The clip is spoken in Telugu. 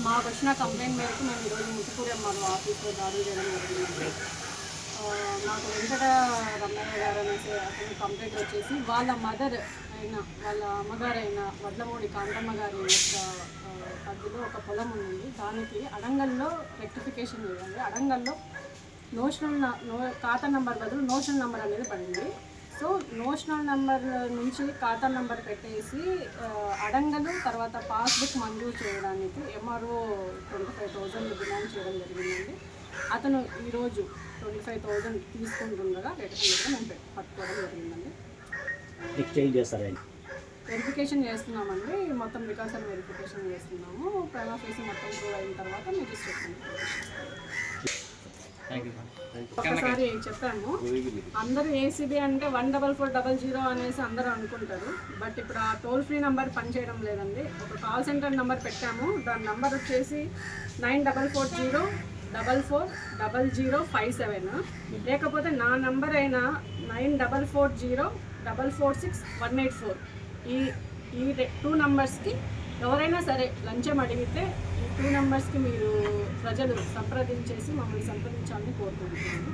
మాకు వచ్చిన కంప్లైంట్ మేరకు మేము ఈరోజు ముత్తుకూరు ఎంఆర్ఓ ఆఫీస్లో దాడులు చేయడం జరిగింది. మాకు వెంకట రమయ్య గారు అనేసి అతని కంప్లైంట్ వచ్చేసి వాళ్ళ మదర్ అయిన వాళ్ళ అమ్మగారైన వడ్లమూడి కాంతమ్మ గారి యొక్క పరిధిలో ఒక పొలం ఉంది. దానికి అడంగల్లో రెక్టిఫికేషన్ చేయాలి. అడంగల్లో ఖాతా నంబర్ బదులు నోషనల్ నంబర్ అనేది పడింది. సో నోషనల్ నెంబర్ నుంచి ఖాతా నెంబర్ పెట్టేసి అడంగలు తర్వాత పాస్బుక్ మంజూరు చేయడానికి ఎంఆర్ఓ 25,000 డిమాండ్ చేయడం జరిగిందండి. అతను ఈరోజు 25,000 తీసుకుంటుండగా రిటర్న్ మేము పట్టుకోవడం జరిగిందండి. వెరిఫికేషన్ చేస్తున్నామండి. మొత్తం వికాసాలు వెరిఫికేషన్ చేస్తున్నాము. ప్రైమా ఫేస్ మొత్తం ప్రూవ్ అయిన తర్వాత రిజిస్ట్రేషన్ ఒకసారి చెప్పాము. అందరూ ఏసీబీ అంటే 14400 అనేసి అందరూ అనుకుంటారు. బట్ ఇప్పుడు ఆ టోల్ ఫ్రీ నెంబర్ పనిచేయడం లేదండి. ఒక కాల్ సెంటర్ నెంబర్ పెట్టాము. దాని నెంబర్ వచ్చేసి 9440440057, లేకపోతే నా నెంబర్ అయినా 9440446184. ఈ 2 నెంబర్స్కి ఎవరైనా సరే లంచం అడిగితే ఈ 2 నెంబర్స్కి మీరు ప్రజలు సంప్రదించేసి మమ్మల్ని సంప్రదించాలని కోరుకుంటున్నాను.